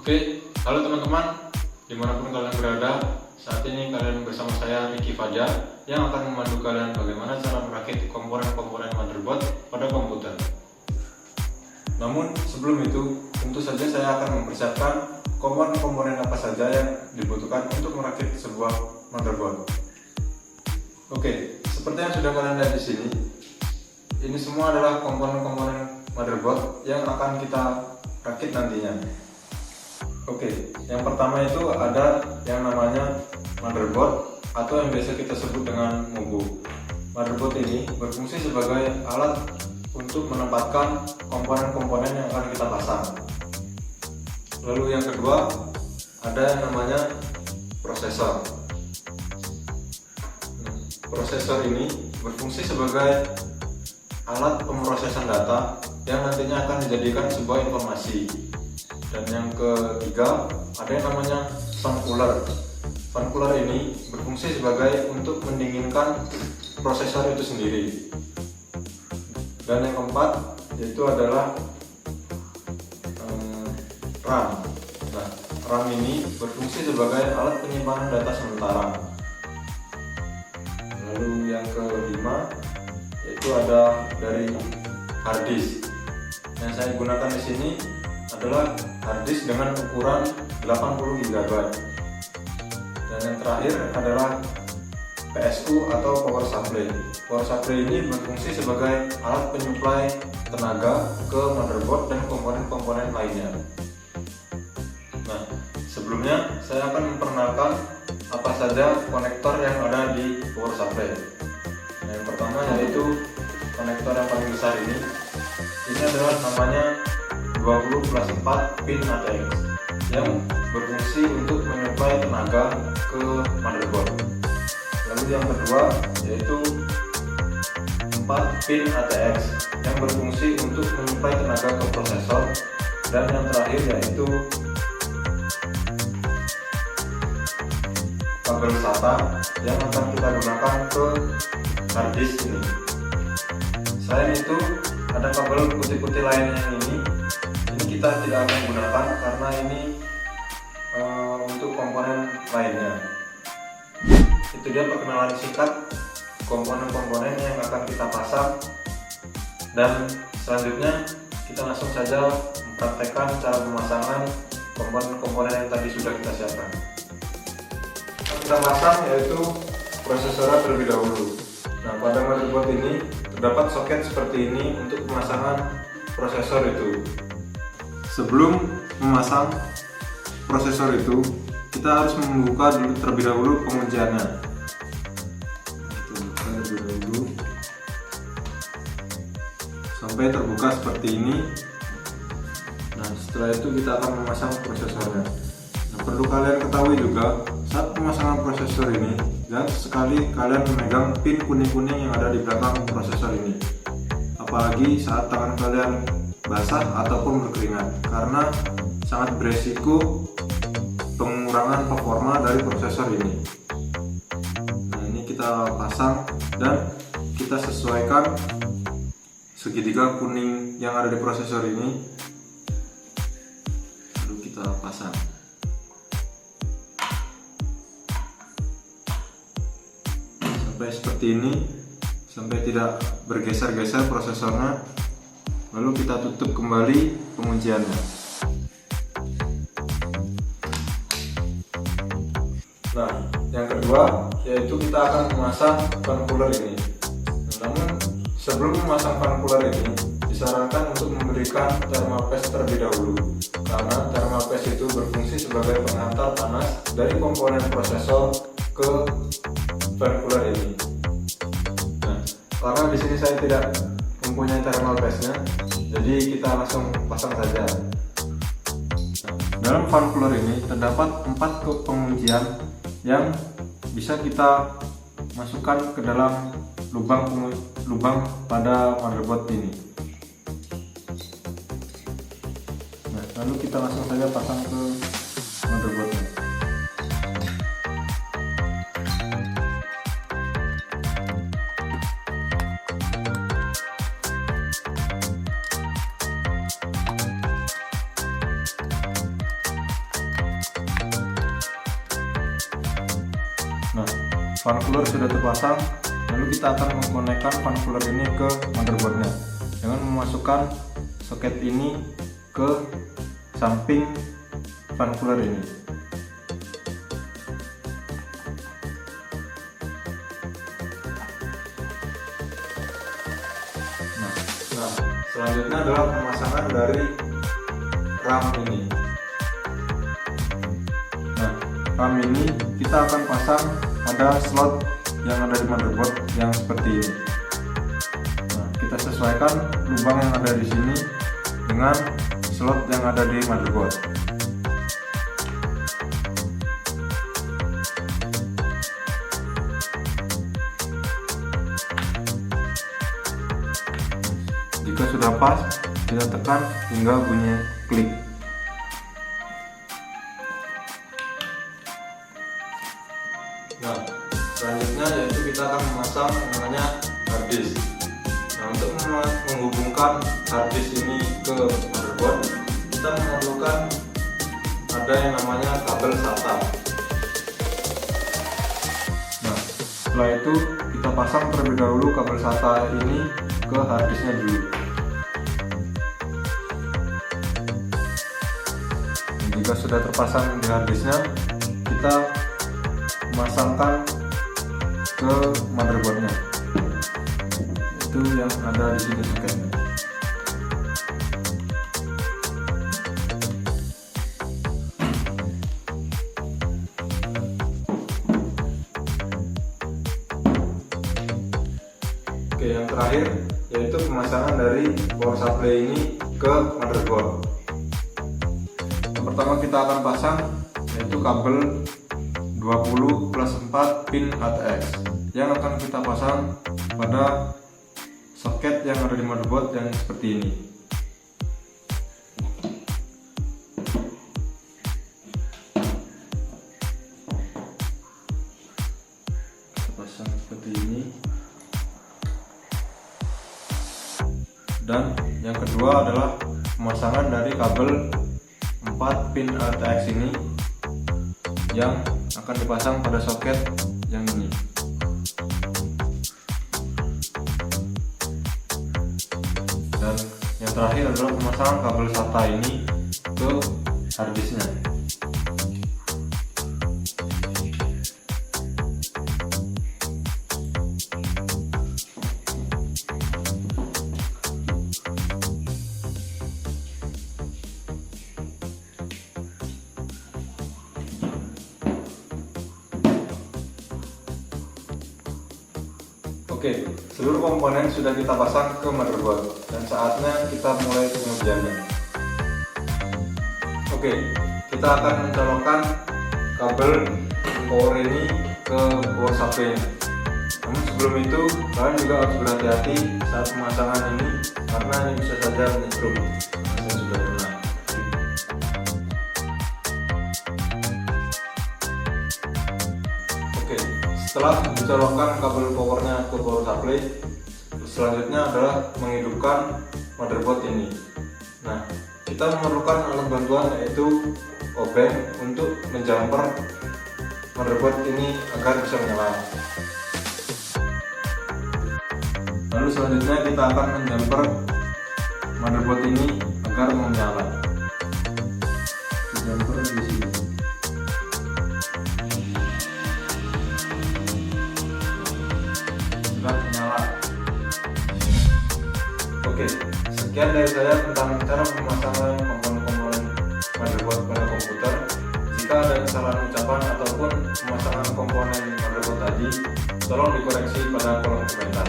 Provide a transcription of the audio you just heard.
Oke, halo teman-teman, dimanapun kalian berada. Saat ini kalian bersama saya Ricky Fajar yang akan memandu kalian bagaimana cara merakit komponen-komponen motherboard pada komputer. Namun sebelum itu, tentu saja saya akan mempersiapkan komponen-komponen apa saja yang dibutuhkan untuk merakit sebuah motherboard. Oke, seperti yang sudah kalian lihat di sini, ini semua adalah komponen-komponen motherboard yang akan kita rakit nantinya. Oke, yang pertama itu ada yang namanya motherboard atau yang biasa kita sebut dengan motherboard. Motherboard ini berfungsi sebagai alat untuk menempatkan komponen-komponen yang akan kita pasang. Lalu yang kedua ada yang namanya prosesor. Prosesor ini berfungsi sebagai alat pemrosesan data yang nantinya akan dijadikan sebuah informasi. Dan yang ketiga ada yang namanya fan cooler. Fan cooler ini berfungsi sebagai untuk mendinginkan prosesor itu sendiri. Dan yang keempat yaitu adalah RAM. Nah, RAM ini berfungsi sebagai alat penyimpanan data sementara. Lalu yang kelima yaitu ada dari hard disk. Yang saya gunakan di sini adalah hard disk dengan ukuran 80 GB. Dan yang terakhir adalah PSU atau power supply. Power supply ini berfungsi sebagai alat penyuplai tenaga ke motherboard dan komponen-komponen lainnya. Nah, sebelumnya saya akan memperkenalkan apa saja konektor yang ada di power supply. Nah, yang pertama yaitu konektor yang paling besar ini. Ini adalah namanya 20+4 pin ATX yang berfungsi untuk menyuplai tenaga ke motherboard. Lalu yang kedua yaitu 4 pin ATX yang berfungsi untuk menyuplai tenaga ke prosesor. Dan yang terakhir yaitu kabel SATA yang akan kita gunakan ke hard disk ini. Selain itu ada kabel putih-putih lainnya yang ini kita tidak akan gunakan karena ini untuk komponen lainnya. Itu dia perkenalan singkat komponen-komponen yang akan kita pasang, dan selanjutnya kita langsung saja mempraktekkan cara pemasangan komponen-komponen yang tadi sudah kita siapkan. Kita pasang yaitu prosesornya terlebih dahulu. Nah, pada motherboard ini terdapat soket seperti ini untuk pemasangan prosesor itu. Sebelum memasang prosesor itu, kita harus membuka terlebih dahulu pengunciannya. Kita buka terlebih dahulu sampai terbuka seperti ini. Nah, setelah itu kita akan memasang prosesornya. Nah, perlu kalian ketahui juga, saat pemasangan prosesor ini jangan sekali kalian memegang pin kuning-kuning yang ada di belakang prosesor ini, apalagi saat tangan kalian basah ataupun berkeringat, karena sangat beresiko pengurangan performa dari prosesor ini. Nah, ini kita pasang dan kita sesuaikan segitiga kuning yang ada di prosesor ini, lalu kita pasang. Sampai seperti ini, sampai tidak bergeser-geser prosesornya. Lalu kita tutup kembali pengunciannya. Nah, yang kedua yaitu kita akan memasang fan cooler ini. Namun sebelum memasang fan cooler ini, disarankan untuk memberikan thermal paste terlebih dahulu, karena thermal paste itu berfungsi sebagai pengantar panas dari komponen prosesor ke fan cooler ini. Nah, karena di sini saya tidak mempunyai thermal paste-nya, jadi kita langsung pasang saja. Dalam fan cooler ini terdapat 4 penguncian yang bisa kita masukkan ke dalam lubang pada motherboard ini. Nah, lalu kita langsung saja pasang ke motherboardnya. fan cooler sudah terpasang, lalu kita akan mengkonekkan fan cooler ini ke motherboardnya dengan memasukkan soket ini ke samping fan cooler ini. Nah, selanjutnya adalah pemasangan dari RAM ini. Nah, RAM ini kita akan pasang pada slot yang ada di motherboard yang seperti ini. Nah, kita sesuaikan lubang yang ada di sini dengan slot yang ada di motherboard. Jika sudah pas, kita tekan hingga bunyi klik. Nah, selanjutnya yaitu kita akan memasang namanya hard disk. Nah, untuk menghubungkan hard disk ini ke motherboard, kita memerlukan ada yang namanya kabel SATA. Nah, setelah itu kita pasang terlebih dahulu kabel SATA ini ke hard disknya dulu. Dan jika sudah terpasang di hard disknya, kita memasangkan ke motherboardnya, itu yang ada di sini soketnya. Oke, yang terakhir yaitu pemasangan dari power supply ini ke motherboard. Yang pertama kita akan pasang yaitu kabel 20+4 pin ATX yang akan kita pasang pada soket yang ada di motherboard yang seperti ini. Kita pasang seperti ini. Dan yang kedua adalah pemasangan dari kabel 4 pin ATX ini yang akan dipasang pada soket yang ini. Dan yang terakhir adalah pemasangan kabel SATA ini ke hard disknya. Oke, seluruh komponen sudah kita pasang ke motherboard dan saatnya kita mulai pengujiannya. Oke, kita akan mencolokkan kabel power ini ke power supply. Namun sebelum itu, kalian juga harus berhati-hati saat pemasangan ini karena ini bisa saja menyetrum. Saya sudah pernah. Setelah dicolokkan kabel powernya ke power supply, selanjutnya adalah menghidupkan motherboard ini. Nah, kita memerlukan alat bantuan yaitu obeng untuk menjumper motherboard ini agar bisa menyala. Lalu selanjutnya kita akan menjumper motherboard ini agar menyala. Jumper di sini. Menyala. Oke, sekian dari saya tentang cara pemasangan komponen-komponen motherboard pada komputer. Jika ada kesalahan ucapan ataupun pemasangan komponen motherboard tadi, tolong dikoreksi pada kolom komentar.